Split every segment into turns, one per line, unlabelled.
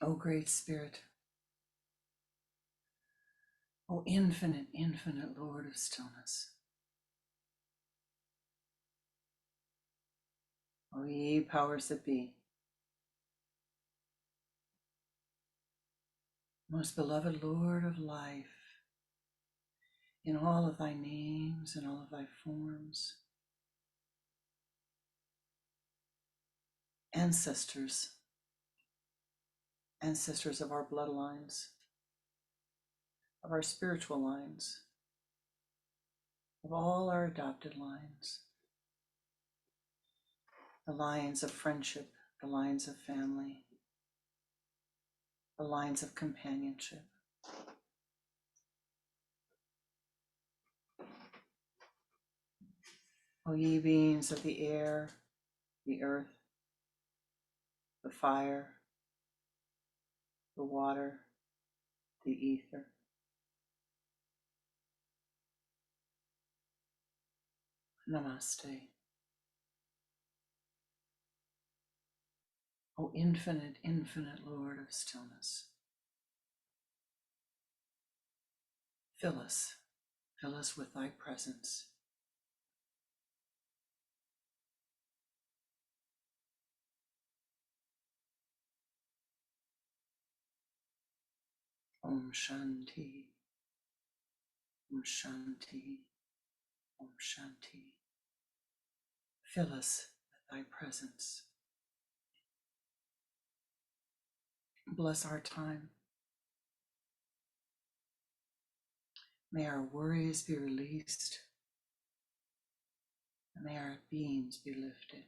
O great Spirit, O infinite, infinite Lord of stillness, O ye powers that be, most beloved Lord of life, in all of thy names and all of thy forms, ancestors, ancestors of our bloodlines, of our spiritual lines, of all our adopted lines, the lines of friendship, the lines of family, the lines of companionship. O ye beings of the air, the earth, the fire, the water, the ether, namaste. O infinite, infinite Lord of stillness, fill us with thy presence. Om Shanti, Om Shanti, Om Shanti. Fill us with thy presence. Bless our time. May our worries be released, and may our beings be lifted.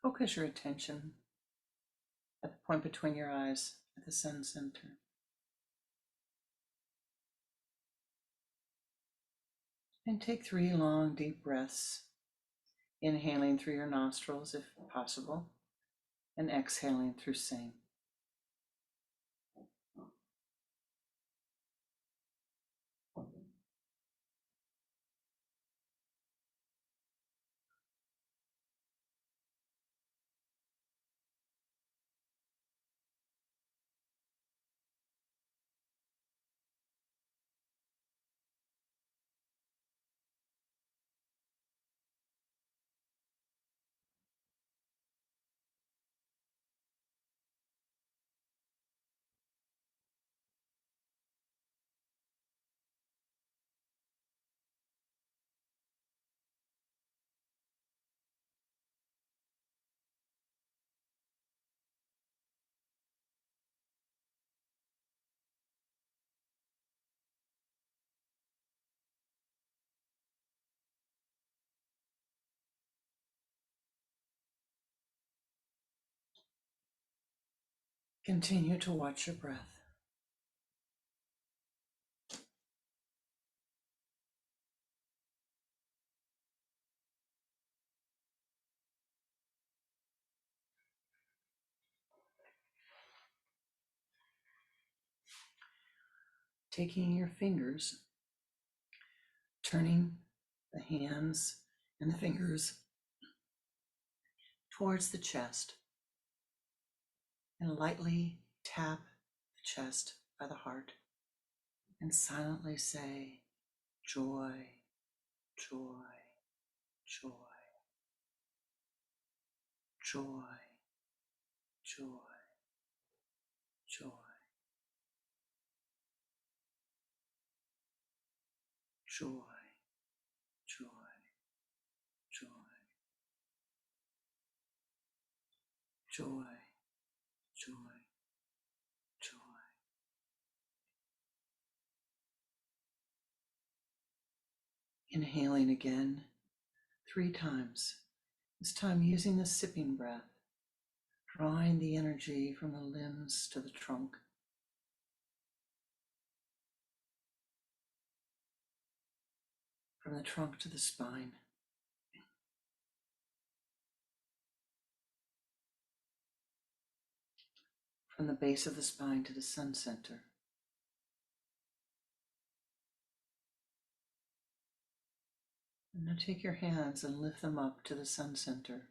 Focus your attention at the point between your eyes at the sun center. And take 3 long, deep breaths, inhaling through your nostrils if possible, and exhaling through same. Continue to watch your breath. Taking your fingers, turning the hands and the fingers towards the chest, and lightly tap the chest by the heart and silently say, joy, joy, joy, joy, joy, joy, joy, joy, joy, joy, joy, joy. Inhaling again 3 times. This time using the sipping breath, drawing the energy from the limbs to the trunk. From the trunk to the spine. From the base of the spine to the sun center. And now take your hands and lift them up to the sun center.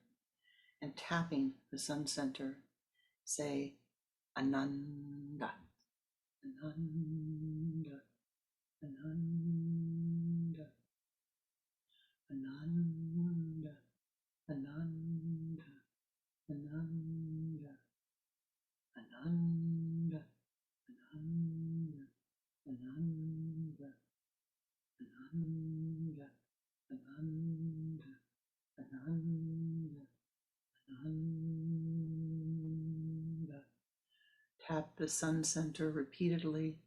And tapping the sun center, say Ananda, Ananda, Ananda, Ananda, Ananda, Ananda, Ananda, Ananda, Ananda, Ananda, Ananda, Ananda, Ananda. Tap the sun center repeatedly,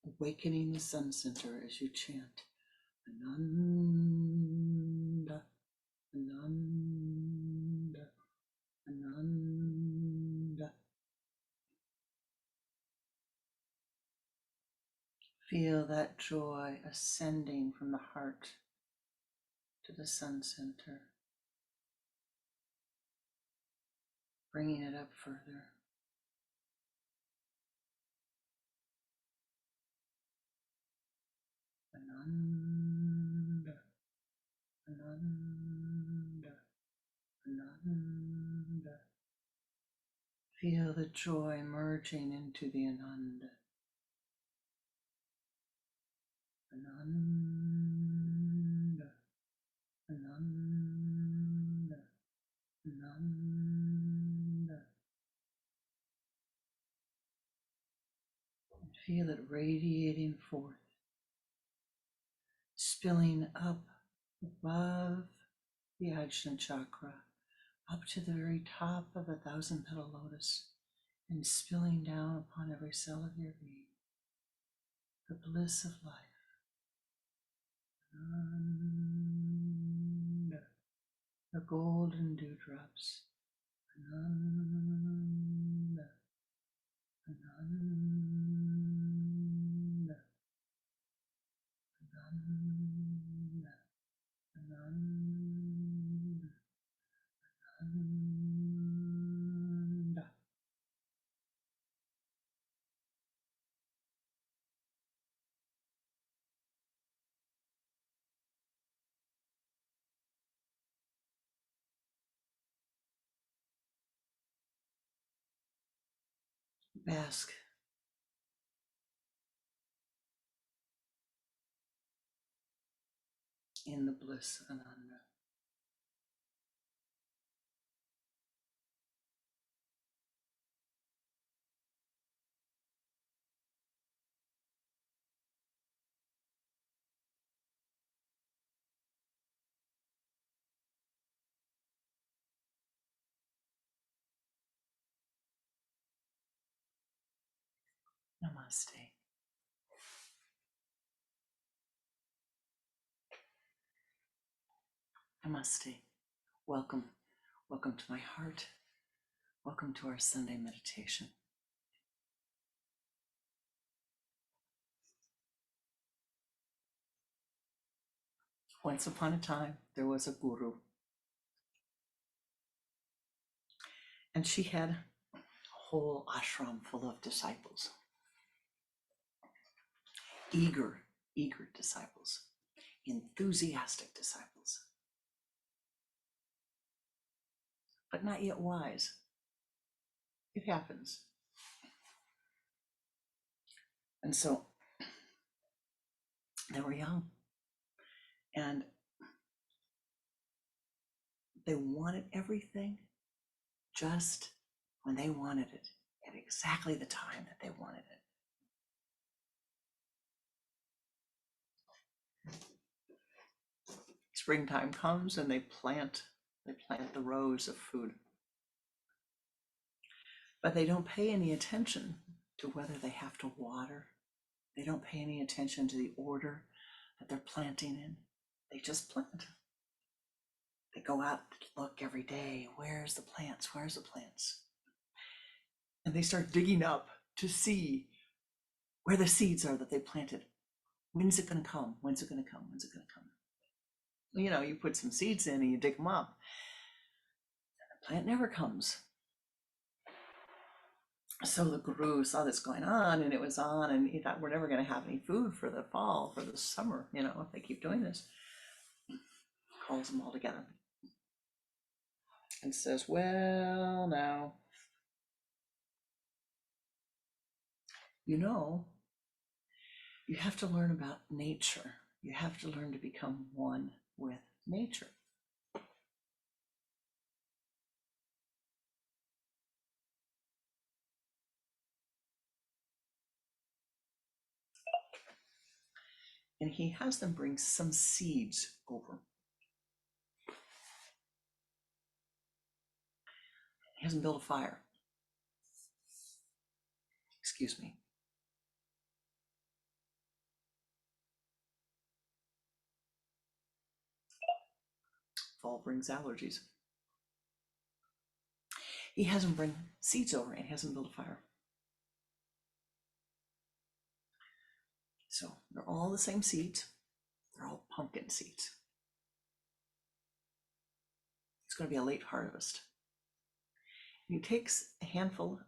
awakening the sun center as you chant Ananda, Ananda, Ananda. Feel that joy ascending from the heart to the sun center, bringing it up further. Ananda, Ananda, Ananda. Feel the joy merging into the Ananda. Ananda, Ananda, Ananda. And feel it radiating forth, spilling up above the Ajna chakra, up to the very top of the 1,000-petal lotus, and spilling down upon every cell of your being. The bliss of life. Ananda, the golden dewdrops. Ananda, Ananda, Ananda, Ananda, Ananda. Bask in the bliss, Ananda. Namaste. Namaste. Welcome. Welcome to my heart. Welcome to our Sunday meditation. Once upon a time, there was a guru, and she had a whole ashram full of disciples. Eager disciples, enthusiastic disciples, but not yet wise. It happens. And so they were young, and they wanted everything just when they wanted it, at exactly the time that they wanted it. Springtime comes and they plant the rows of food. But they don't pay any attention to whether they have to water. They don't pay any attention to the order that they're planting in. They just plant. They go out to look every day. Where's the plants? Where's the plants? And they start digging up to see where the seeds are that they planted. When's it going to come? When's it going to come? When's it going to come? You know, you put some seeds in and you dig them up. The plant never comes. So the guru saw this going on, and it was on, and he thought, we're never going to have any food for the fall, for the summer, you know, if they keep doing this. Calls them all together and says, well, now, you know, you have to learn about nature. You have to learn to become one with nature. And he has them bring some seeds over. He has them build a fire. Excuse me. Fall brings allergies. He has them bring seeds over and he has them build a fire. So they're all the same seeds. They're all pumpkin seeds. It's going to be a late harvest. And he takes a handful,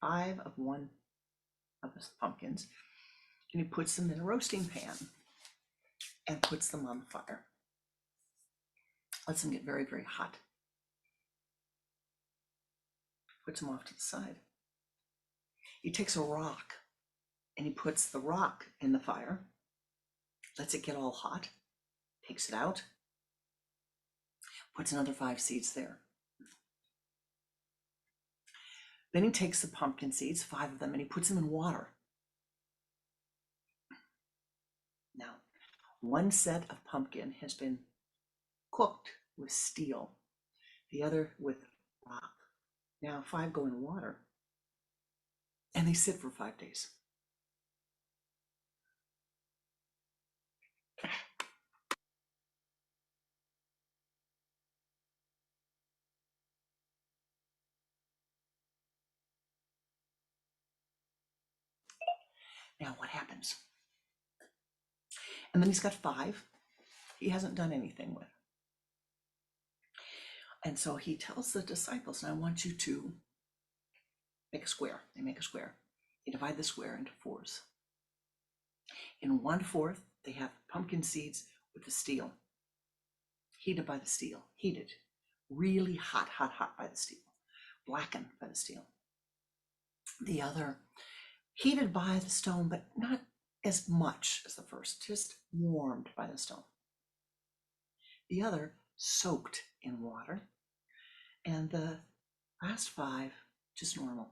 five of the pumpkins, and he puts them in a roasting pan and puts them on the fire. Lets them get very, very hot. Puts them off to the side. He takes a rock and he puts the rock in the fire, lets it get all hot, takes it out, puts another 5 seeds there. Then he takes the pumpkin seeds, 5 of them, and he puts them in water. Now, one set of pumpkin has been cooked with steel, the other with rock. Now 5 go in water, and they sit for 5 days. Now what happens? And then he's got 5 he hasn't done anything with. And so he tells the disciples, I want you to make a square. They make a square. They divide the square into 4s. In 1/4, they have pumpkin seeds with the steel. Heated by the steel. Heated. Really hot, hot, hot by the steel. Blackened by the steel. The other, heated by the stone, but not as much as the first, just warmed by the stone. The other, soaked in water. And the last 5, just normal.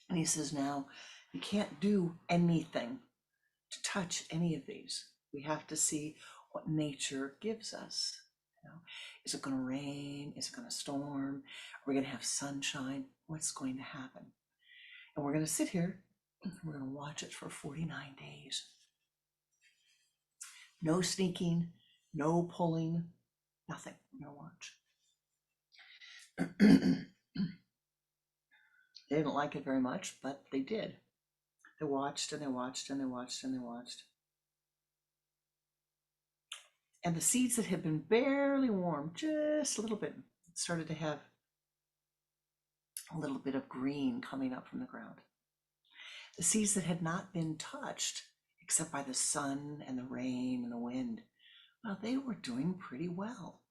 And he says, now, you can't do anything to touch any of these. We have to see what nature gives us. You know, is it going to rain? Is it going to storm? Are we going to have sunshine? What's going to happen? And we're going to sit here and we're going to watch it for 49 days. No sneaking, no pulling, nothing. We're going to watch. They didn't like it very much, but they did. They watched and they watched and they watched and they watched. And the seeds that had been barely warm, just a little bit, started to have a little bit of green coming up from the ground. The seeds that had not been touched, except by the sun and the rain and the wind, well, they were doing pretty well.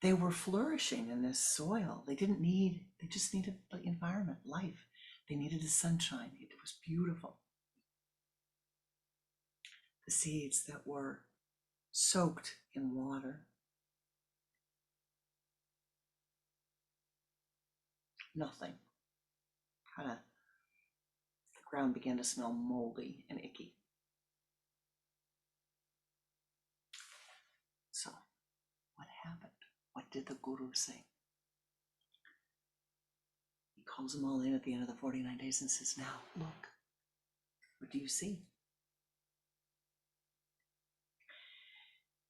They were flourishing in this soil. They just needed the environment, life. They needed the sunshine. It was beautiful. The seeds that were soaked in water, nothing. Kind of, the ground began to smell moldy and icky. So, what happened? What did the guru say? He calls them all in at the end of the 49 days and says, now, look, what do you see?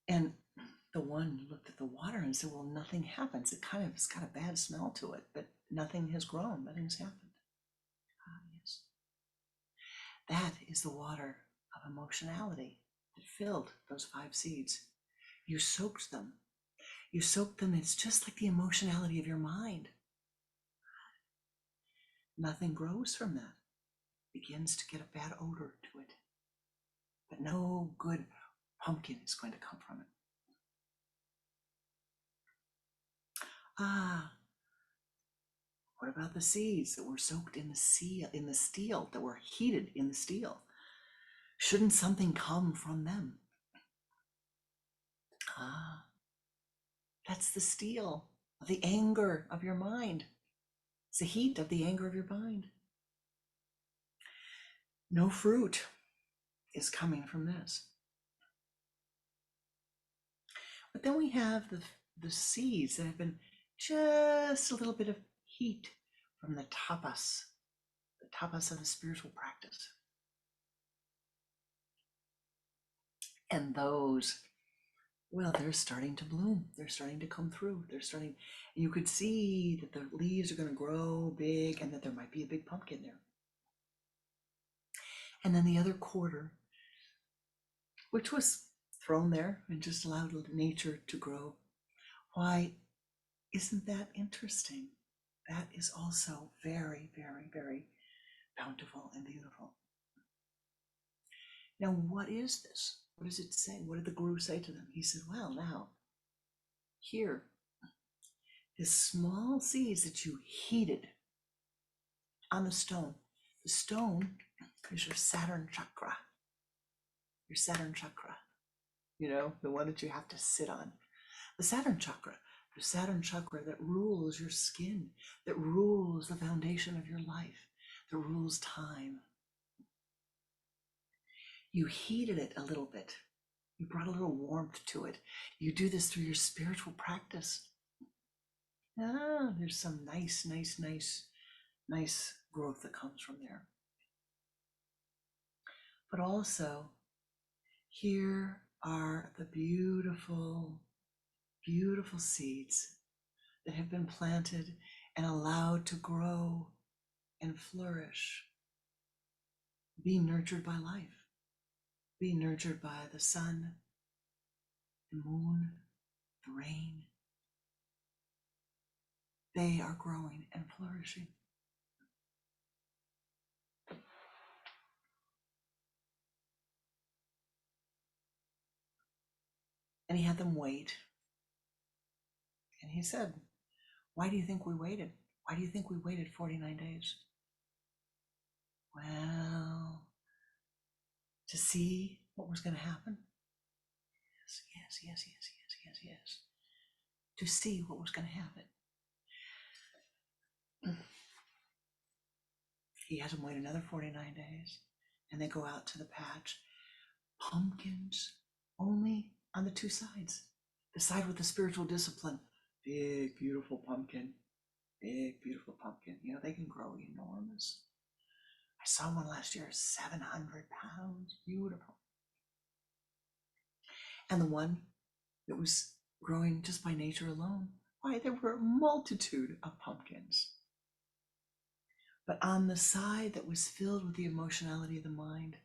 And the one looked at the water and said, well, nothing happens. It's got a bad smell to it, but nothing has grown, nothing's happened. Ah, yes. That is the water of emotionality that filled those 5 seeds. You soaked them. You soaked them. It's just like the emotionality of your mind. Nothing grows from that. It begins to get a bad odor to it. But no good pumpkin is going to come from it. Ah, what about the seeds that were soaked in the steel, that were heated in the steel? Shouldn't something come from them? Ah, that's the steel of the anger of your mind. It's the heat of the anger of your mind. No fruit is coming from this. But then we have the seeds that have been just a little bit of heat from the tapas of the spiritual practice. And those, well, they're starting to bloom. They're starting to come through. You could see that the leaves are going to grow big and that there might be a big pumpkin there. And then the other quarter, which was thrown there and just allowed nature to grow. Why, isn't that interesting? That is also very, very, very bountiful and beautiful. Now, what is this? What does it say? What did the Guru say to them? He said, well, now, here, the small seeds that you heated on the stone is your Saturn chakra. Your Saturn chakra, the one that you have to sit on. The Saturn chakra that rules your skin, that rules the foundation of your life, that rules time. You heated it a little bit. You brought a little warmth to it. You do this through your spiritual practice. There's some nice growth that comes from there. But also, here are the beautiful, beautiful seeds that have been planted and allowed to grow and flourish. Be nurtured by life. Be nurtured by the sun, the moon, the rain. They are growing and flourishing. And he had them wait. And he said, why do you think we waited? Why do you think we waited 49 days? Well, to see what was going to happen. Yes. To see what was going to happen. He has them wait another 49 days. And they go out to the patch. Pumpkins only on the 2 sides. The side with the spiritual discipline. Big, beautiful pumpkin. Big, beautiful pumpkin. They can grow enormous. I saw one last year, 700 pounds. Beautiful. And the one that was growing just by nature alone, why, there were a multitude of pumpkins. But on the side that was filled with the emotionality of the mind,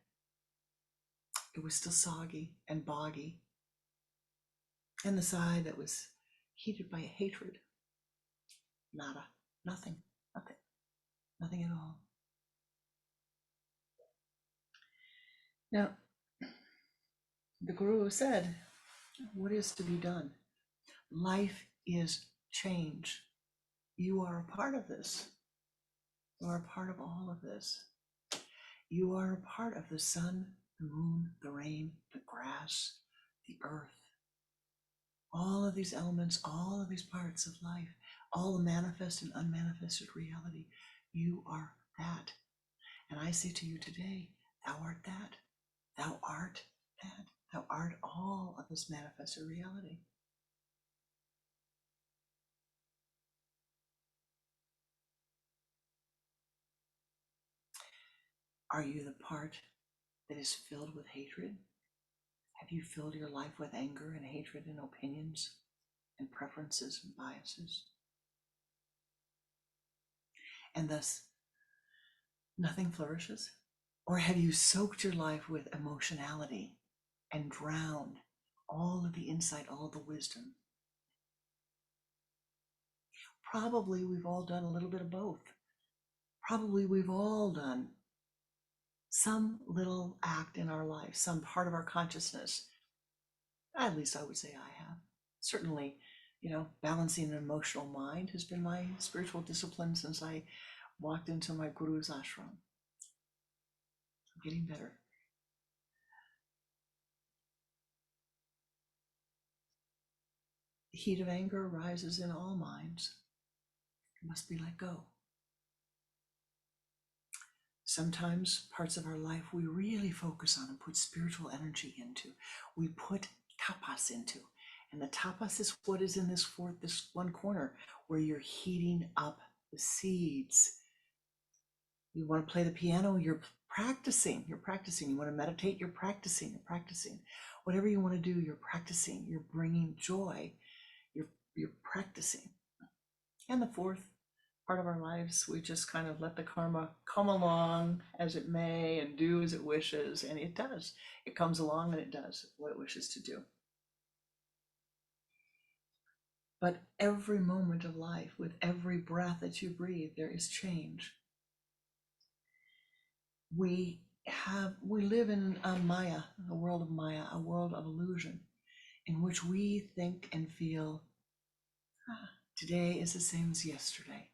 it was still soggy and boggy. And the side that was heated by hatred, nada, nothing at all. Now, the Guru said, what is to be done? Life is change. You are a part of this. You are a part of all of this. You are a part of the sun, the moon, the rain, the grass, the earth. All of these elements, all of these parts of life, all the manifest and unmanifested reality. You are that. And I say to you today, thou art that. Thou art that. Thou art all of this manifested reality. Are you the part that is filled with hatred? Have you filled your life with anger and hatred and opinions and preferences and biases? And thus, nothing flourishes? Or have you soaked your life with emotionality and drowned all of the insight, all of the wisdom? Probably we've all done a little bit of both. Probably we've all done some little act in our life, some part of our consciousness. At least I would say I have. Certainly, balancing an emotional mind has been my spiritual discipline since I walked into my guru's ashram. I'm getting better. The heat of anger rises in all minds. It must be let go. Sometimes parts of our life we really focus on and put spiritual energy into. We put tapas into. And the tapas is what is in this one corner where you're heating up the seeds. You want to play the piano, you're practicing. You want to meditate, you're practicing. Whatever you want to do, you're practicing. You're bringing joy. You're practicing. And the fourth part of our lives, we just kind of let the karma come along as it may and do as it wishes, and it does. It comes along and it does what it wishes to do. But every moment of life, with every breath that you breathe, there is change. We live in a Maya, a world of Maya, a world of illusion, in which we think and feel, today is the same as yesterday.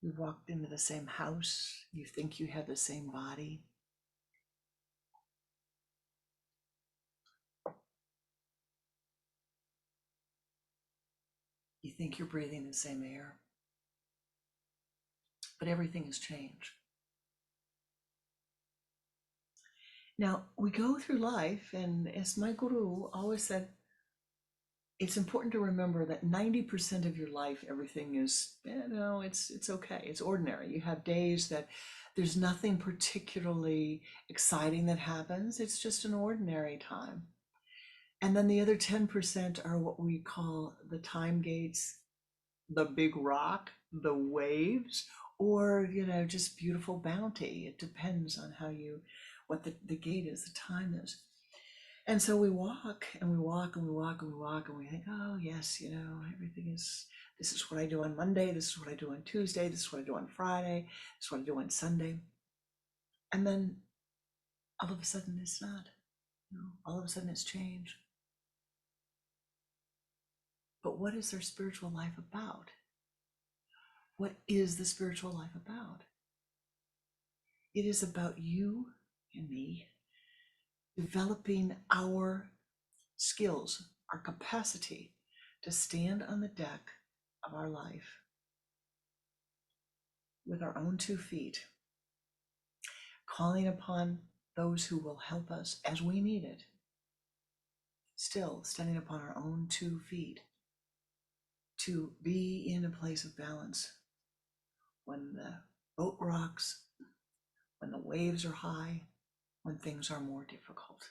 You walked into the same house, you think you have the same body. You think you're breathing the same air. But everything has changed. Now, we go through life, and as my guru always said, it's important to remember that 90% of your life, everything is, it's okay. It's ordinary. You have days that there's nothing particularly exciting that happens. It's just an ordinary time. And then the other 10% are what we call the time gates, the big rock, the waves, or, just beautiful bounty. It depends on what the gate is, the time is. And so we walk and we walk and we walk and we walk and we think, oh yes, everything is, this is what I do on Monday, this is what I do on Tuesday, this is what I do on Friday, this is what I do on Sunday. And then all of a sudden it's not, all of a sudden it's change. But what is their spiritual life about? What is the spiritual life about? It is about you and me developing our skills, our capacity to stand on the deck of our life with our own 2 feet, calling upon those who will help us as we need it, still standing upon our own 2 feet, to be in a place of balance when the boat rocks, when the waves are high, when things are more difficult.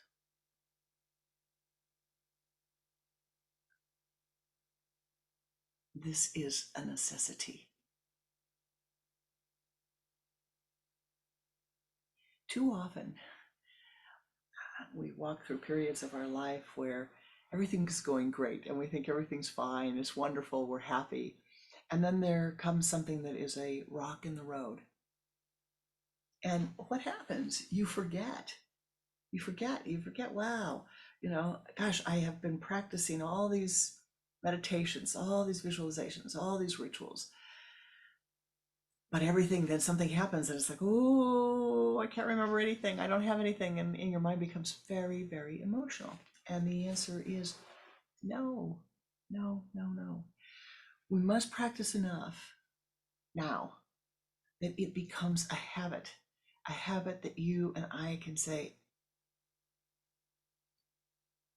This is a necessity. Too often, we walk through periods of our life where everything's going great and we think everything's fine, it's wonderful, we're happy. And then there comes something that is a rock in the road. And what happens? You forget, wow, gosh, I have been practicing all these meditations, all these visualizations, all these rituals. But then something happens and it's like, oh, I can't remember anything. I don't have anything. And your mind becomes very, very emotional. And the answer is no. We must practice enough now that it becomes a habit that you and I can say,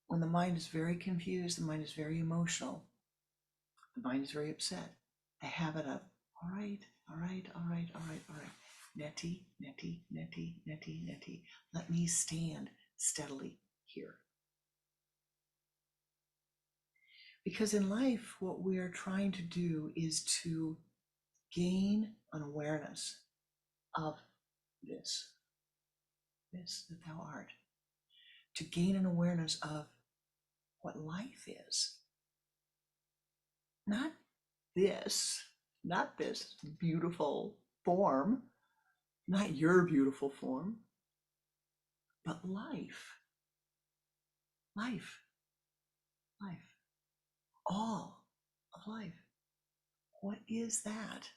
when the mind is very confused, the mind is very emotional, the mind is very upset, the habit of, all right. neti, neti, neti, neti, neti. Let me stand steadily here. Because in life, what we are trying to do is to gain an awareness of this that thou art, to gain an awareness of what life is. Not this beautiful form, not your beautiful form, but life, life, life, all of life. What is that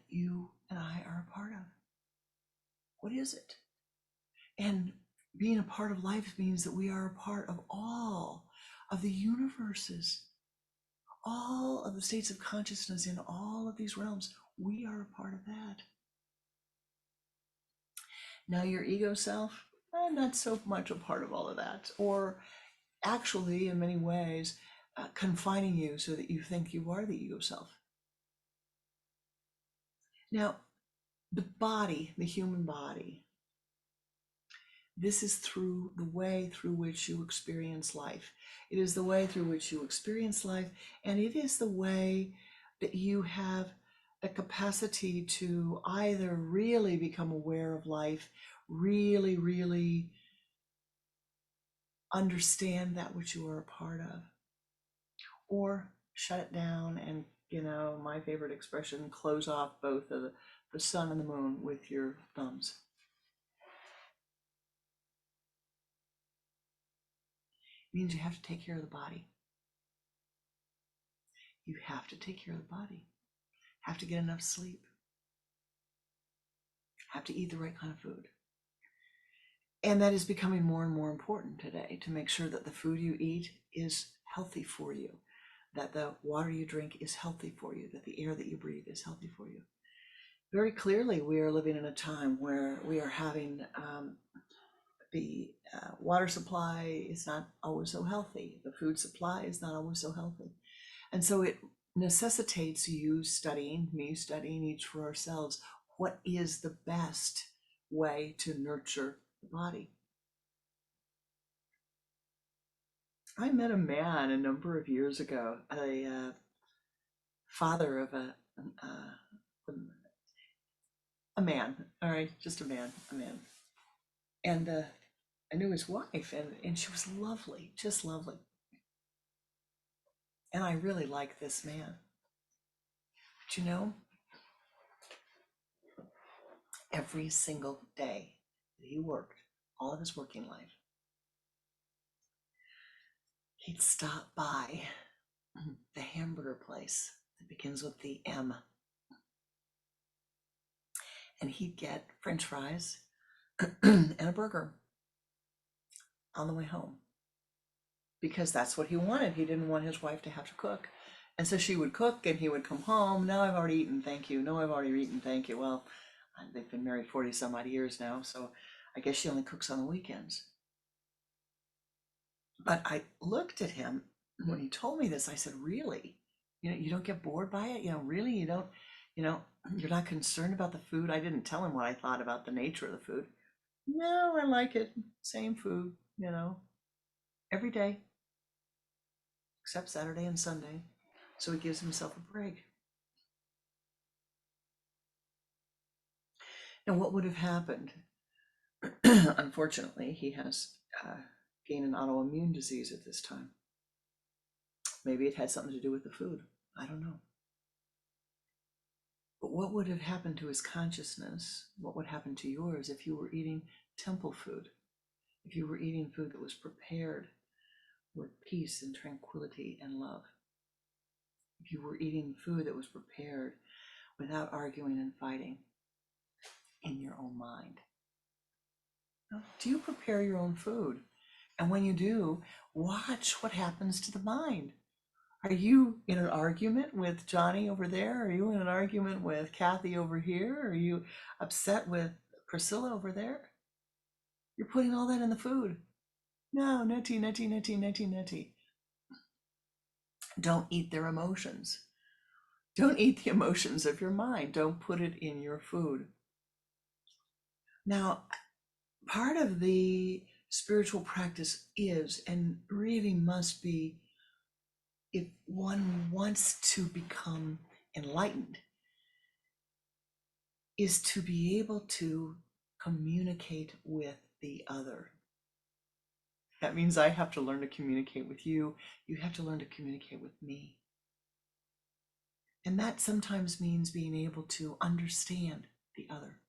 you and I are a part of? What is it? And being a part of life means that we are a part of all of the universes, all of the states of consciousness in all of these realms. We are a part of that. Now, your ego self, not so much a part of all of that, or actually, in many ways, confining you so that you think you are the ego self. Now, the body, the human body, this is through the way through which you experience life. It is the way through which you experience life, and it is the way that you have the capacity to either really become aware of life, really, really understand that which you are a part of, or shut it down and, my favorite expression, close off both of the sun and the moon with your thumbs. It means you have to take care of the body. You have to take care of the body. Have to get enough sleep. Have to eat the right kind of food. And that is becoming more and more important today, to make sure that the food you eat is healthy for you, that the water you drink is healthy for you, that the air that you breathe is healthy for you. Very clearly, we are living in a time where we are having the water supply is not always so healthy. The food supply is not always so healthy. And so it necessitates you studying, me studying each for ourselves, what is the best way to nurture the body. I met a man a number of years ago, a father of a man, all right, just a man. And I knew his wife, and she was lovely, just lovely. And I really liked this man. But every single day that he worked, all of his working life, he'd stop by the hamburger place that begins with the M. And he'd get French fries and a burger on the way home, because that's what he wanted. He didn't want his wife to have to cook. And so she would cook and he would come home. No, I've already eaten, thank you. No, I've already eaten, thank you. Well, they've been married 40 some odd years now, so I guess she only cooks on the weekends. But I looked at him when he told me this. I said, really? You don't get bored by it? Really? You don't, you're not concerned about the food? I didn't tell him what I thought about the nature of the food. No, I like it. Same food, every day, except Saturday and Sunday. So he gives himself a break. And what would have happened? Unfortunately, he has gained an autoimmune disease at this time. Maybe it had something to do with the food. I don't know. But what would have happened to his consciousness? What would happen to yours if you were eating temple food? If you were eating food that was prepared with peace and tranquility and love? If you were eating food that was prepared without arguing and fighting in your own mind? Do you prepare your own food? And when you do, watch what happens to the mind. Are you in an argument with Johnny over there? Are you in an argument with Kathy over here? Are you upset with Priscilla over there? You're putting all that in the food. No, neti, neti, neti, neti, neti. Don't eat their emotions. Don't eat the emotions of your mind. Don't put it in your food. Now, part of the spiritual practice is, and really must be, if one wants to become enlightened, is to be able to communicate with the other. That means I have to learn to communicate with you. You have to learn to communicate with me. And that sometimes means being able to understand the other.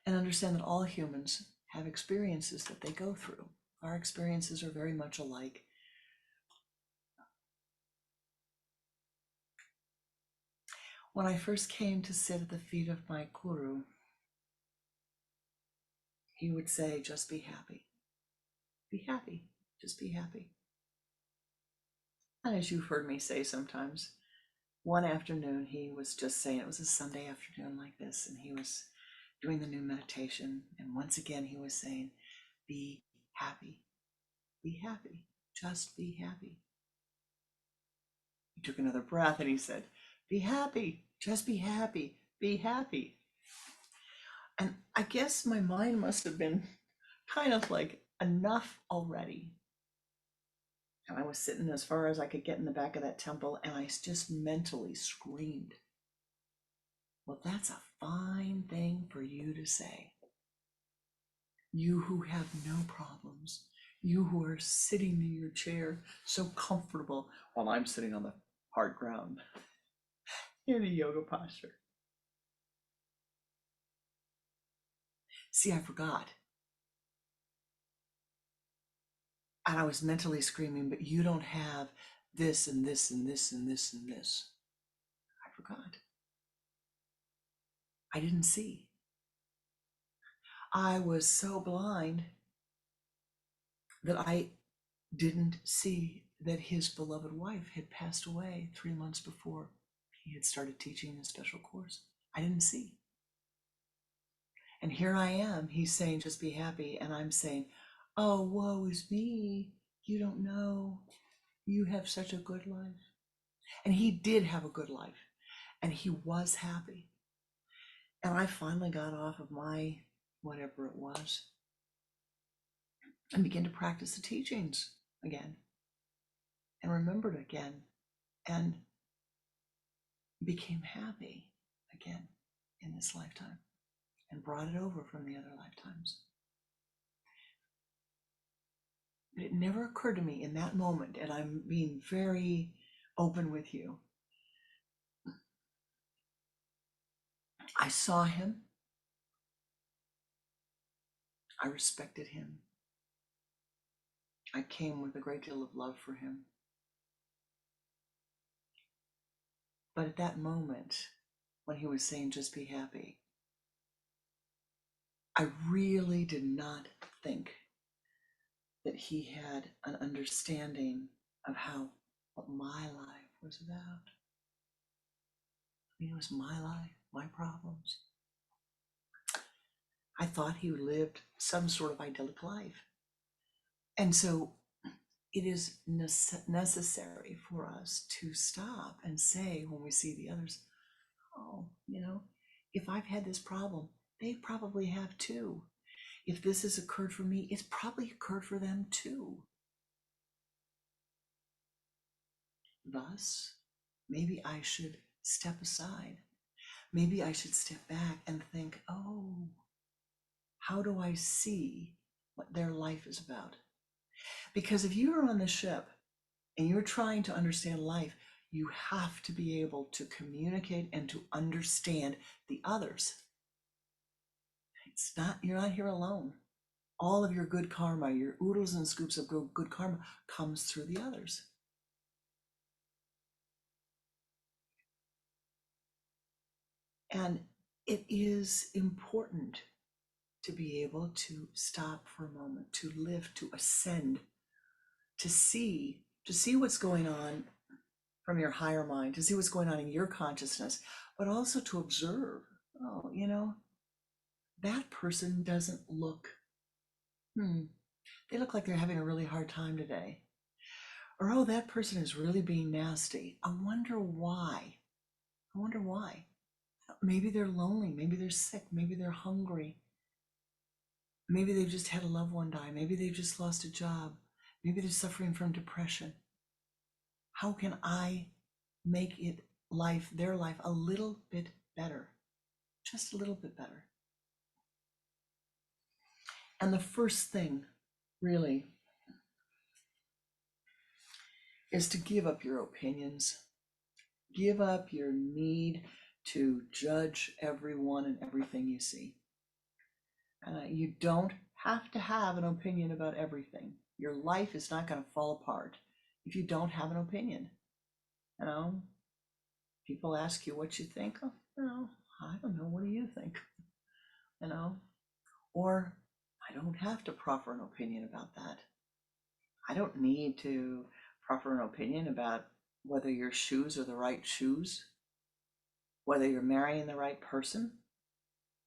And understand that all humans have experiences that they go through. Our experiences are very much alike. When I first came to sit at the feet of my guru, he would say, just be happy. Be happy. Just be happy. And as you've heard me say sometimes, one afternoon he was just saying, it was a Sunday afternoon like this, and he was doing the new meditation. And once again, he was saying, be happy. Be happy. Just be happy. He took another breath and he said, be happy. Just be happy. Be happy. And I guess my mind must have been kind of like, enough already. And I was sitting as far as I could get in the back of that temple, and I just mentally screamed, well, that's a fine thing for you to say. You who have no problems, you who are sitting in your chair so comfortable while I'm sitting on the hard ground in a yoga posture. See, I forgot. And I was mentally screaming, but you don't have this and this and this and this and this. I forgot. I didn't see. I was so blind that I didn't see that his beloved wife had passed away 3 months before he had started teaching a special course. I didn't see. And here I am, he's saying, just be happy. And I'm saying, oh, woe is me. You don't know. You have such a good life. And he did have a good life. And he was happy. And I finally got off of my whatever it was and began to practice the teachings again and remembered again and became happy again in this lifetime and brought it over from the other lifetimes. But it never occurred to me in that moment, and I'm being very open with you. I saw him. I respected him. I came with a great deal of love for him. But at that moment, when he was saying, just be happy, I really did not think that he had an understanding of what my life was about. I mean, it was my life, my problems. I thought he lived some sort of idyllic life. And so it is necessary for us to stop and say, when we see the others, oh, if I've had this problem, they probably have too. If this has occurred for me, it's probably occurred for them too. Thus, maybe I should step aside. Maybe I should step back and think, oh, how do I see what their life is about? Because if you are on the ship and you're trying to understand life, you have to be able to communicate and to understand the others. You're not here alone. All of your good karma, your oodles and scoops of good karma comes through the others. And it is important to be able to stop for a moment, to lift, to ascend, to see what's going on from your higher mind, to see what's going on in your consciousness, but also to observe, oh, that person doesn't look, they look like they're having a really hard time today. Or, oh, that person is really being nasty. I wonder why. I wonder why. Maybe they're lonely. Maybe they're sick. Maybe they're hungry. Maybe they've just had a loved one die. Maybe they've just lost a job. Maybe they're suffering from depression. How can I make their life a little bit better? Just a little bit better. And the first thing, really, is to give up your opinions. Give up your need to judge everyone and everything you see. You don't have to have an opinion about everything. Your life is not going to fall apart if you don't have an opinion. You know, people ask you what you think. Oh, I don't know. What do you think? Or I don't have to proffer an opinion about that. I don't need to proffer an opinion about whether your shoes are the right shoes, whether you're marrying the right person,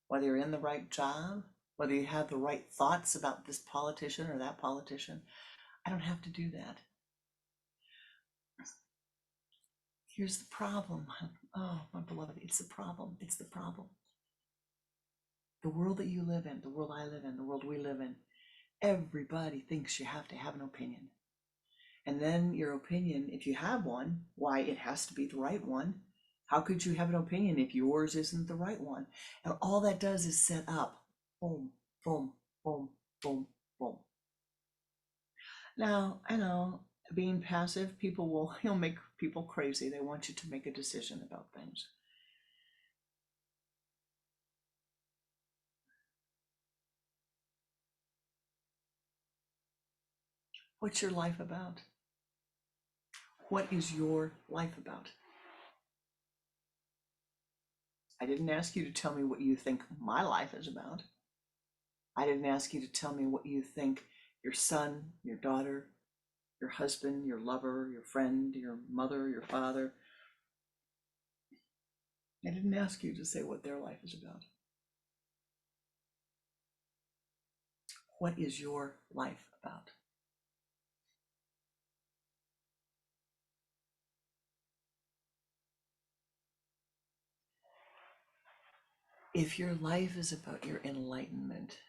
whether you're in the right job, whether you have the right thoughts about this politician or that politician. I don't have to do that. Here's the problem. Oh, my beloved, it's the problem. It's the problem. The world that you live in, the world I live in, the world we live in, everybody thinks you have to have an opinion. And then your opinion, if you have one, why, it has to be the right one. How could you have an opinion if yours isn't the right one? And all that does is set up, boom, boom, boom, boom, boom. Now, I know, being passive, you'll make people crazy. They want you to make a decision about things. What's your life about? What is your life about? I didn't ask you to tell me what you think my life is about. I didn't ask you to tell me what you think your son, your daughter, your husband, your lover, your friend, your mother, your father. I didn't ask you to say what their life is about. What is your life about? If your life is about your enlightenment,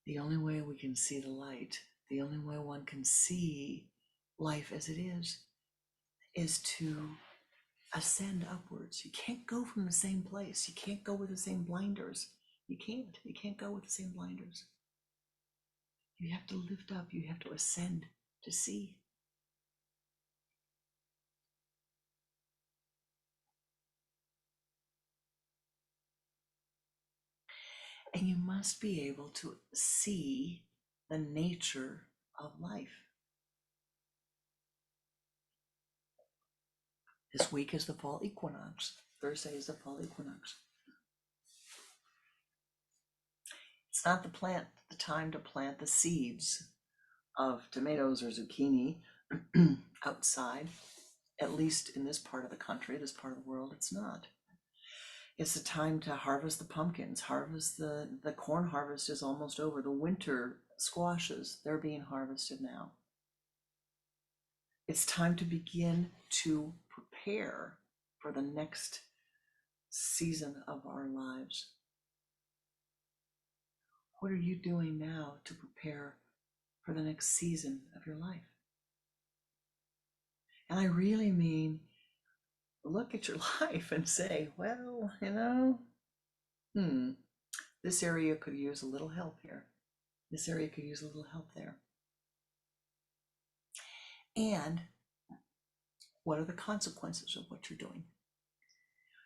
the only way we can see the light, the only way one can see life as it is to ascend upwards. You can't go from the same place. You can't go with the same blinders. You can't go with the same blinders. You have to lift up, you have to ascend to see. And you must be able to see the nature of life. This week is the fall equinox. Thursday is the fall equinox. It's not the time to plant the seeds of tomatoes or zucchini outside, at least in this part of the country, this part of the world, it's not. It's the time to harvest the pumpkins, harvest the corn harvest is almost over. The winter squashes, they're being harvested now. It's time to begin to prepare for the next season of our lives. What are you doing now to prepare for the next season of your life? And I really mean, look at your life and say, well, this area could use a little help here. This area could use a little help there. And what are the consequences of what you're doing?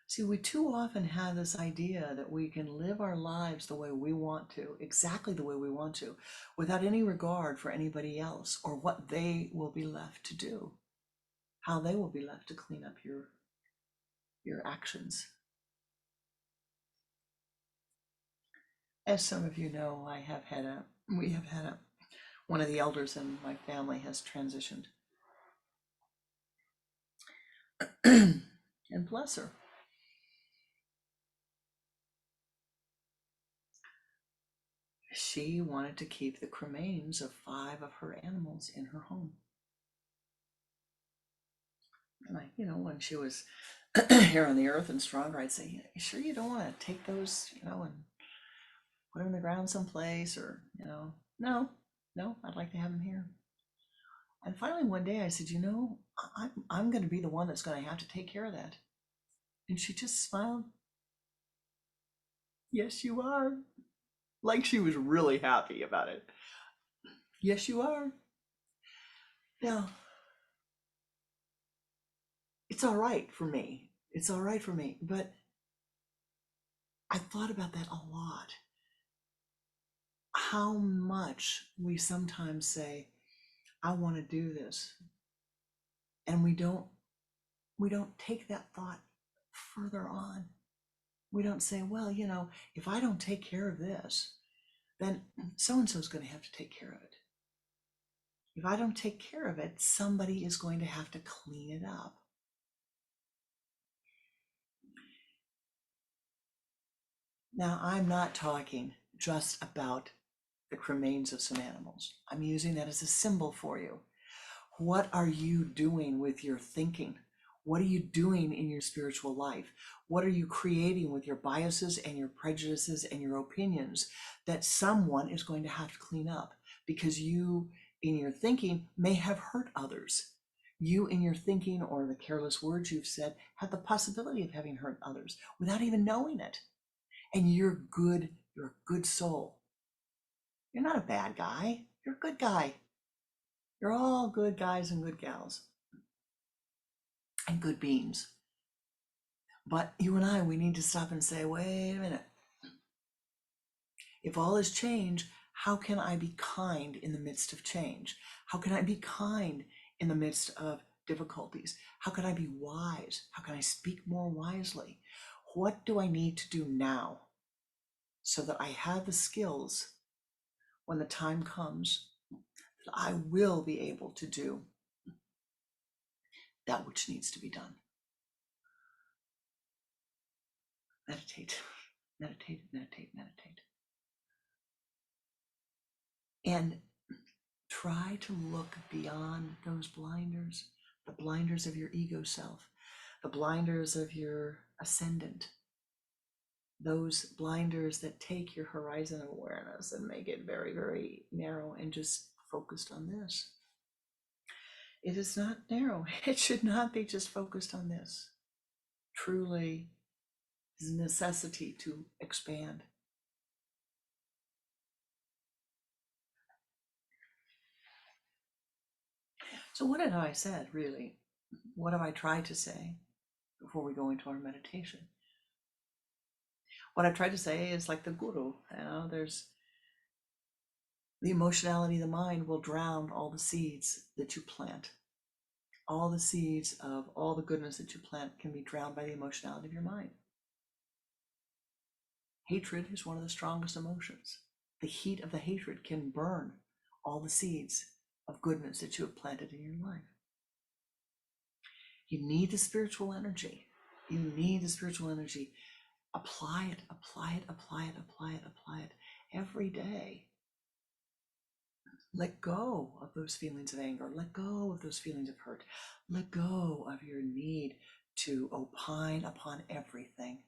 See, we too often have this idea that we can live our lives the way we want to, exactly the way we want to, without any regard for anybody else or what they will be left to do, how they will be left to clean up your actions. As some of you know, we have had one of the elders in my family has transitioned. And bless her. she wanted to keep the cremains of 5 of her animals in her home. And I, when she was here on the earth and stronger, I'd say, you sure you don't want to take those, and put them in the ground someplace, or, no, I'd like to have them here. And finally, one day I said, I'm going to be the one that's going to have to take care of that. And she just smiled. Yes, you are. Like she was really happy about it. Yes, you are. Now, it's all right for me. It's all right for me. But I thought about that a lot. How much we sometimes say, I want to do this. And we don't take that thought further on. We don't say, well, if I don't take care of this, then so-and-so is going to have to take care of it. If I don't take care of it, somebody is going to have to clean it up. Now, I'm not talking just about the cremains of some animals. I'm using that as a symbol for you. What are you doing with your thinking? What are you doing in your spiritual life? What are you creating with your biases and your prejudices and your opinions that someone is going to have to clean up? Because you, in your thinking, may have hurt others. You, in your thinking or the careless words you've said, have the possibility of having hurt others without even knowing it. And you're good. You're a good soul. You're not a bad guy. You're a good guy. You're all good guys and good gals and good beings. But you and I, we need to stop and say, wait a minute. If all is change, how can I be kind in the midst of change? How can I be kind in the midst of difficulties? How can I be wise? How can I speak more wisely? What do I need to do now so that I have the skills when the time comes that I will be able to do that which needs to be done? Meditate, meditate, meditate, meditate. And try to look beyond those blinders, the blinders of your ego self, the blinders of your ascendant, those blinders that take your horizon of awareness and make it very, very narrow and just focused on this. It is not narrow. It should not be just focused on this. Truly, is a necessity to expand. So what have I said, really? What have I tried to say before we go into our meditation? What I've tried to say is like the guru, there's the emotionality of the mind will drown all the seeds that you plant. All the seeds of all the goodness that you plant can be drowned by the emotionality of your mind. Hatred is one of the strongest emotions. The heat of the hatred can burn all the seeds of goodness that you have planted in your life. You need the spiritual energy. You need the spiritual energy. Apply it, apply it, apply it, apply it, apply it every day. Let go of those feelings of anger. Let go of those feelings of hurt. Let go of your need to opine upon everything.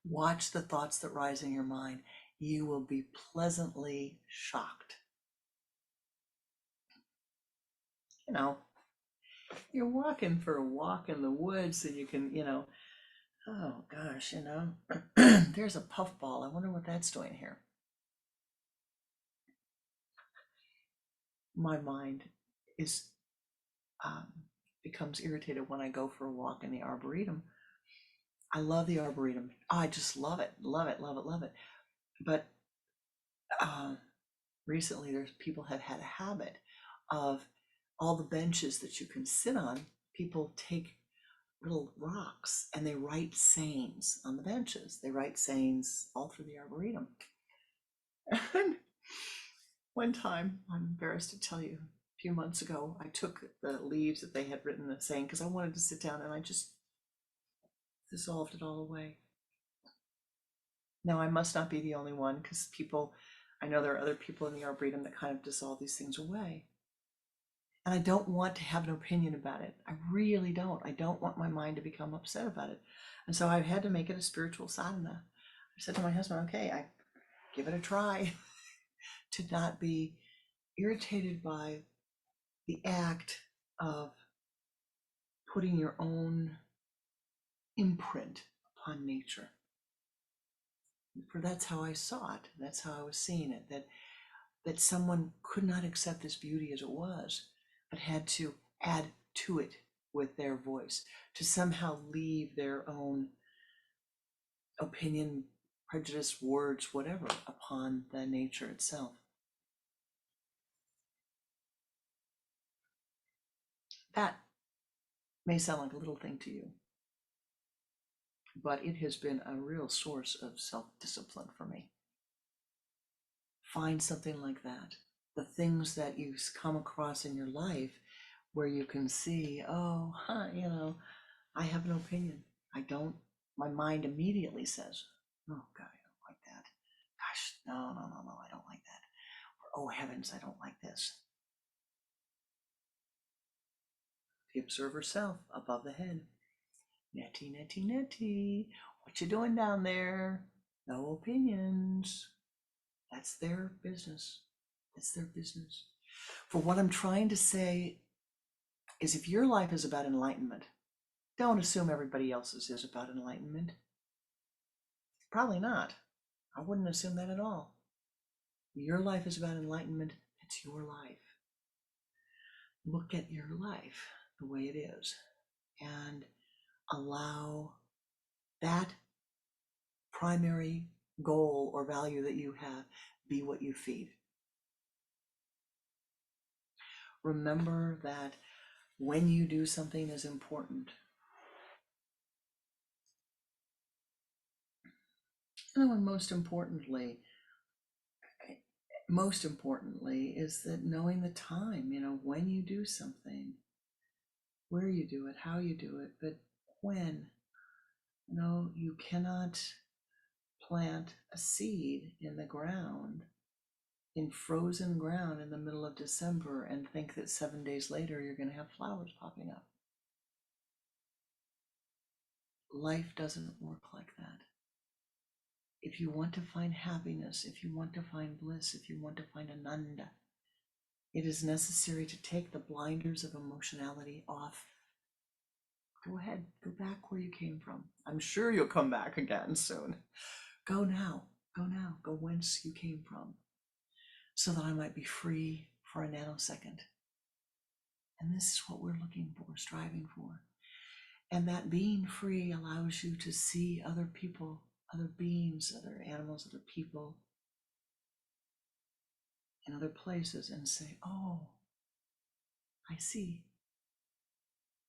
Watch the thoughts that rise in your mind. You will be pleasantly shocked. You're walking for a walk in the woods and you can, oh gosh, there's a puffball. I wonder what that's doing here. My mind is becomes irritated when I go for a walk in the arboretum. I love the arboretum. I just love it, love it, love it, love it. But recently, people have had a habit of all the benches that you can sit on. People take little rocks and they write sayings on the benches. They write sayings all through the arboretum. And one time, I'm embarrassed to tell you, a few months ago, I took the leaves that they had written the saying because I wanted to sit down, and I just dissolved it all away. Now, I must not be the only one, because I know there are other people in the Arboretum that kind of dissolve these things away. And I don't want to have an opinion about it. I really don't. I don't want my mind to become upset about it. And so I've had to make it a spiritual sadhana. I said to my husband, okay, I give it a try to not be irritated by the act of putting your own imprint upon nature. For that's how I saw it. That's how I was seeing it. That someone could not accept this beauty as it was, but had to add to it with their voice, to somehow leave their own opinion, prejudice, words, whatever, upon the nature itself. That may sound like a little thing to you, but it has been a real source of self-discipline for me. Find something like that. The things that you come across in your life where you can see, oh, I have an opinion. My mind immediately says, oh God, I don't like that. Gosh, no, I don't like that. Or, oh heavens, I don't like this. The observer self above the head. Netty, netty, netty. What you doing down there? No opinions. That's their business. That's their business. For what I'm trying to say is, if your life is about enlightenment, don't assume everybody else's is about enlightenment. Probably not. I wouldn't assume that at all. Your life is about enlightenment. It's your life. Look at your life the way it is and allow that primary goal or value that you have be what you feed. Remember that when you do something is important. And most importantly is that knowing the time, when you do something, where you do it, how you do it, but when. You cannot plant a seed in the ground, in frozen ground in the middle of December, and think that 7 days later you're going to have flowers popping up. Life doesn't work like that. If you want to find happiness, if you want to find bliss, if you want to find Ananda, it is necessary to take the blinders of emotionality off. Go ahead, go back where you came from. I'm sure you'll come back again soon. Go now, go whence you came from, so that I might be free for a nanosecond. And this is what we're looking for, striving for. And that being free allows you to see other people, other beings, other animals, other people, in other places, and say, oh, I see.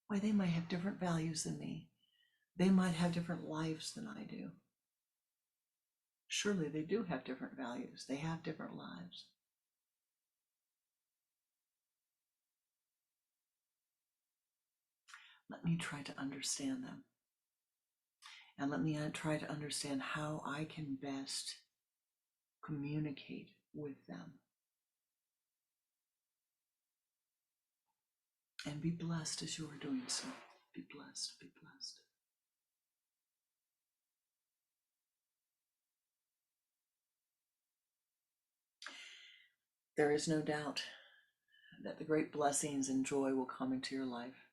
Why, they might have different values than me. They might have different lives than I do. Surely they do have different values. They have different lives. Let me try to understand them. And let me try to understand how I can best communicate with them. And be blessed as you are doing so. Be blessed, be blessed. There is no doubt that the great blessings and joy will come into your life.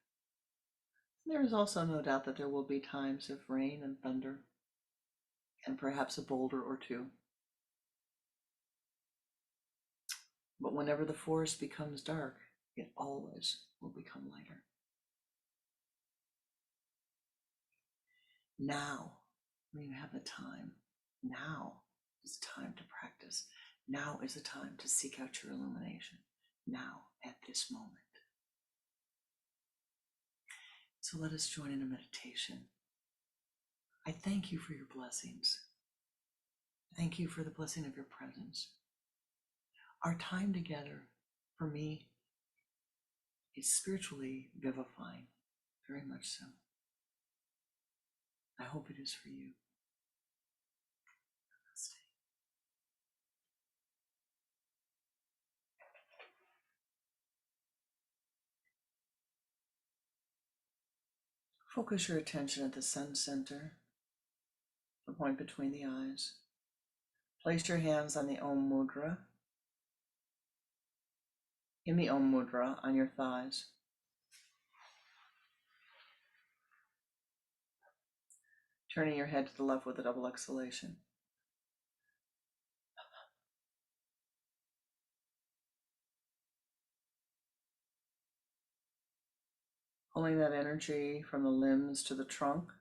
There is also no doubt that there will be times of rain and thunder, and perhaps a boulder or two. But whenever the forest becomes dark, it always will become lighter. Now, when you have the time, now is the time to practice. Now is the time to seek out your illumination. Now, at this moment. So let us join in a meditation. I thank you for your blessings. Thank you for the blessing of your presence. Our time together, for me, is spiritually vivifying, very much so. I hope it is for you. Focus your attention at the sun center, the point between the eyes. Place your hands on the Om Mudra, in the Om Mudra on your thighs. Turning your head to the left with a double exhalation. Pulling that energy from the limbs to the trunk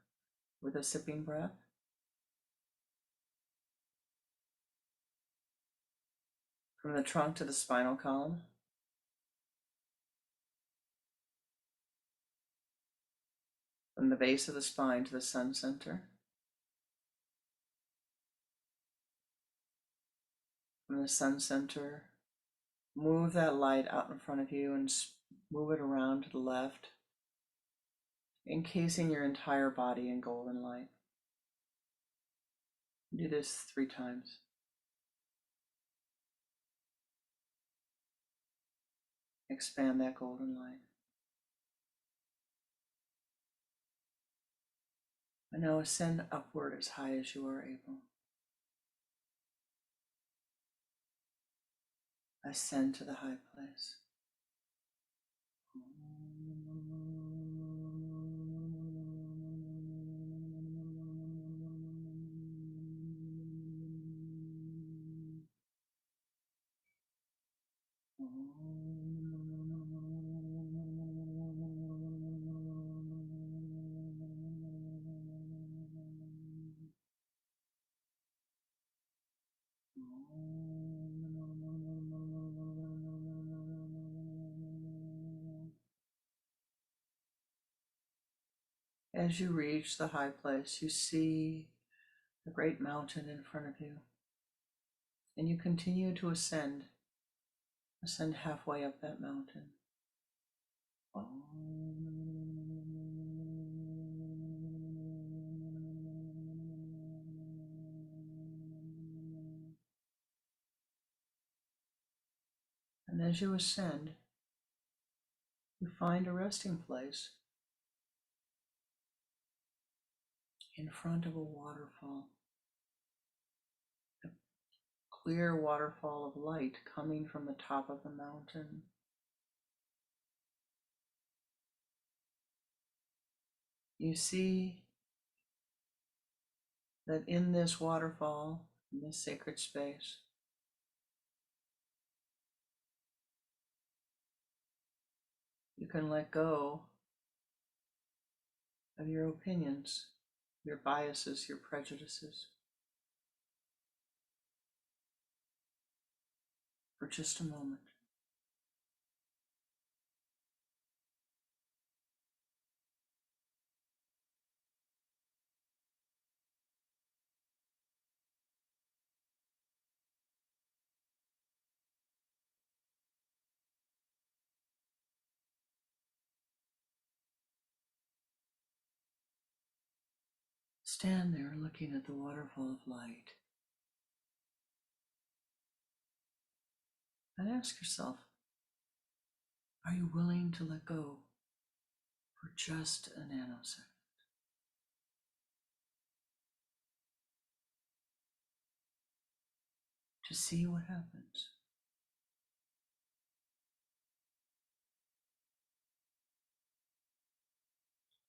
with a sipping breath. From the trunk to the spinal column. From the base of the spine to the sun center. From the sun center, move that light out in front of you and move it around to the left, encasing your entire body in golden light. Do this 3 times. Expand that golden light. And now ascend upward as high as you are able. Ascend to the high place. As you reach the high place, you see the great mountain in front of you, and you continue to ascend halfway up that mountain. And as you ascend, you find a resting place in front of a waterfall, a clear waterfall of light coming from the top of the mountain. You see that in this waterfall, in this sacred space, you can let go of your opinions, your biases, your prejudices for just a moment. Stand there looking at the waterfall of light and ask yourself, are you willing to let go for just a nanosecond? To see what happens.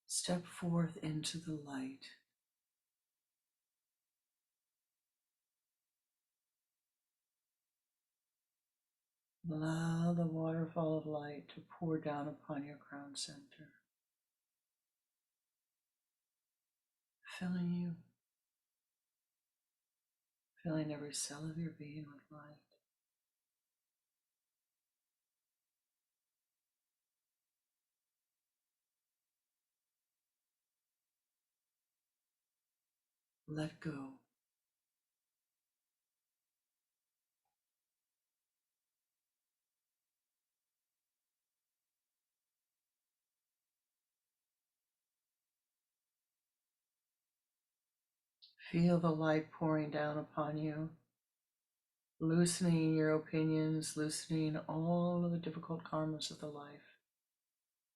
Step forth into the light. Allow the waterfall of light to pour down upon your crown center, filling you, filling every cell of your being with light. Let go. Feel the light pouring down upon you, loosening your opinions, loosening all of the difficult karmas of the life,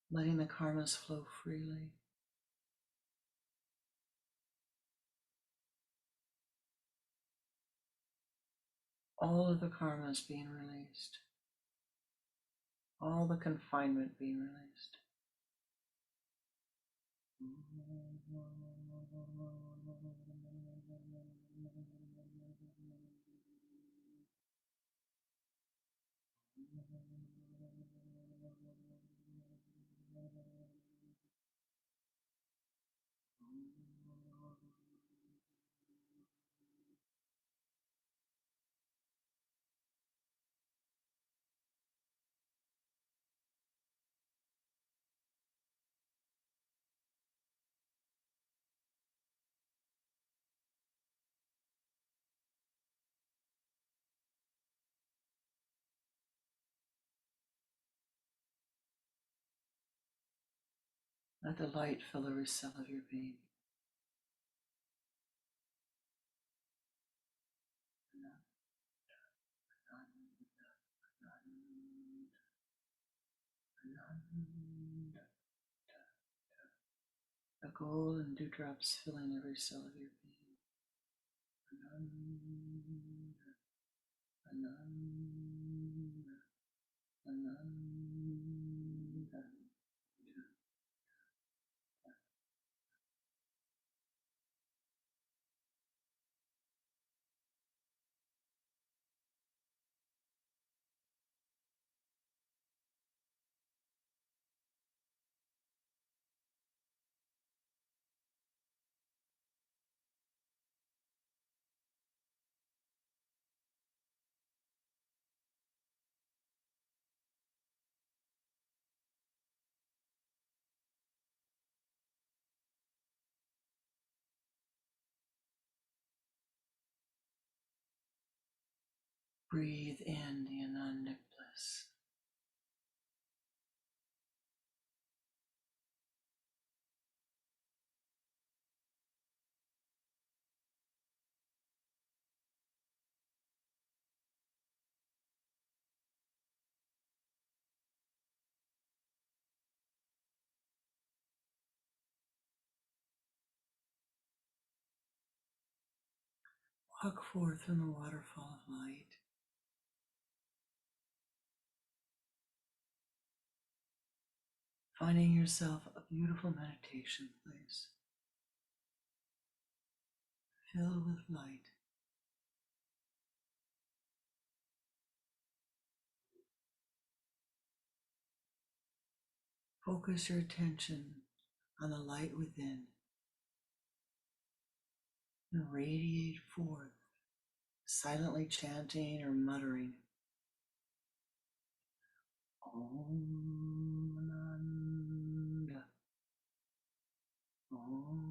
letting the karmas flow freely. all of the karmas being released, all the confinement being released. Let the light fill every cell of your being. The golden dewdrops filling every cell of your being. Breathe in the Anandic bliss. Walk forth in the waterfall of light. Finding yourself a beautiful meditation place filled with light. Focus your attention on the light within and radiate forth, silently chanting or muttering Om Ananda, Om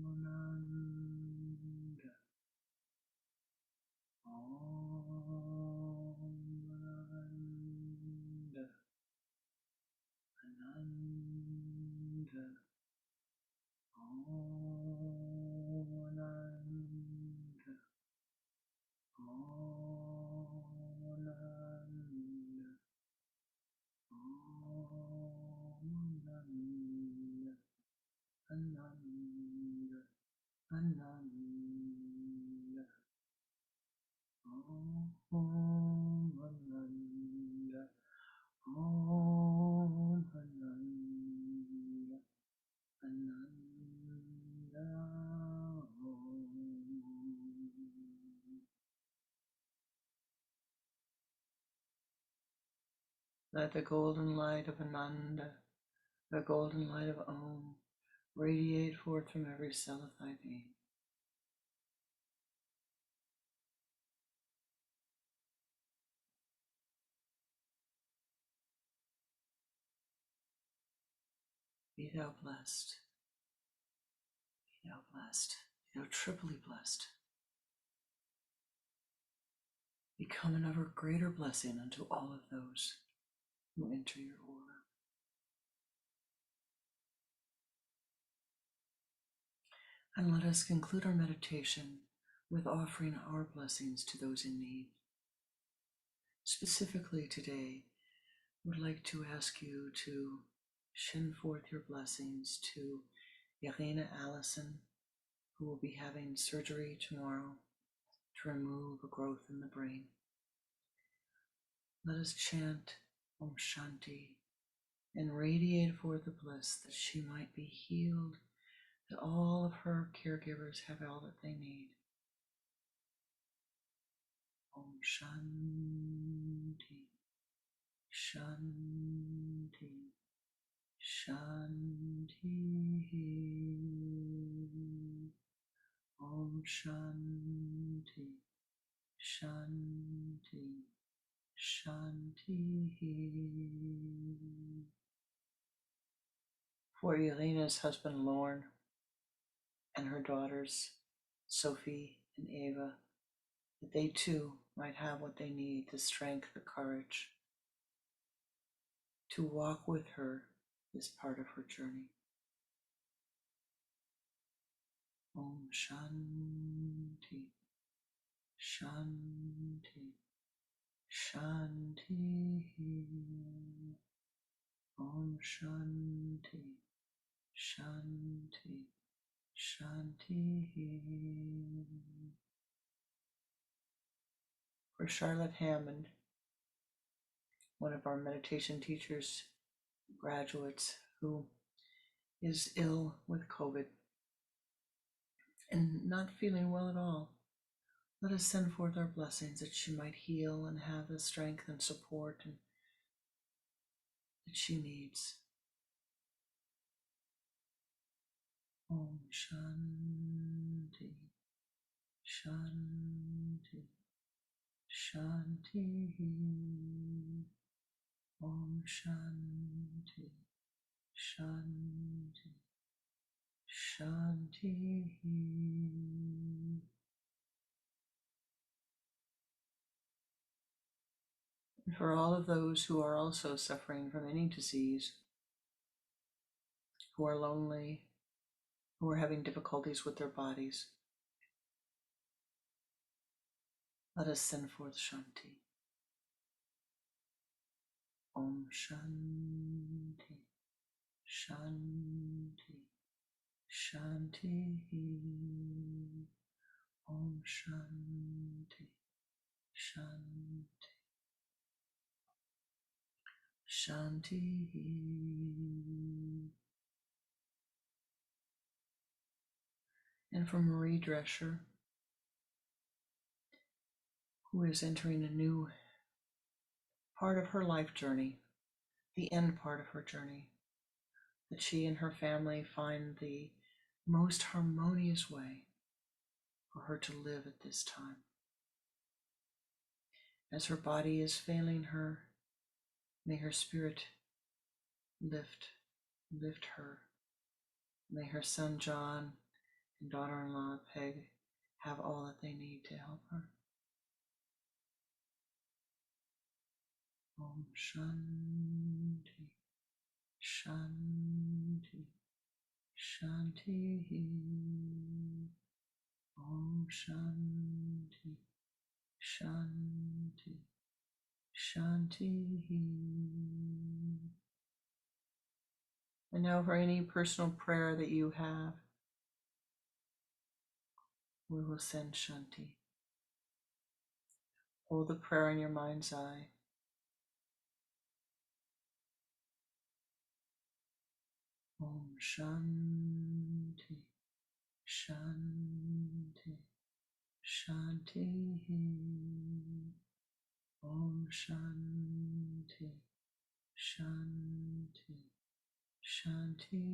Ananda, Om Ananda, Ananda, Om Ananda, Om Ananda, Om Ananda, Ananda, Ananda, Om Ananda, Om Ananda, Ananda, Om. Let the golden light of Ananda, the golden light of Om, radiate forth from every cell of thy being. Be thou blessed, be thou blessed, be thou triply blessed. Become an ever greater blessing unto all of those who enter your aura. And let us conclude our meditation with offering our blessings to those in need. Specifically today, I would like to ask you to send forth your blessings to Irina Allison, who will be having surgery tomorrow, to remove a growth in the brain. Let us chant Om Shanti and radiate forth the bliss that she might be healed, that all of her caregivers have all that they need. Om Shanti, Shanti, Shanti. Om Shanti, Shanti, Shanti. For Elena's husband Lorne and her daughters Sophie and Ava, that they too might have what they need, the strength, the courage to walk with her this part of her journey. Om Shanti, Shanti, Shanti. Om Shanti, Shanti, Shanti. For Charlotte Hammond, one of our meditation teachers, graduates, who is ill with COVID and not feeling well at all, let us send forth our blessings that she might heal and have the strength and support that she needs. Om Shanti, Shanti, Shanti. Om Shanti, Shanti, Shanti. And for all of those who are also suffering from any disease, who are lonely, who are having difficulties with their bodies, let us send forth Shanti. Om Shanti, Shanti, Shanti. Om Shanti, Shanti, Shanti. And for Marie Drescher, who is entering a new part of her life journey, the end part of her journey, that she and her family find the most harmonious way for her to live at this time. As her body is failing her, may her spirit lift her. May her son John and daughter-in-law Peg have all that they need to help her. Om Shanti, Shanti, Shanti. Om Shanti, Shanti, Shanti. And now for any personal prayer that you have, we will send Shanti. Hold the prayer in your mind's eye. Om Shanti, Shanti, Shanti. Om Shanti, Shanti, Shanti.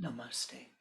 Namaste.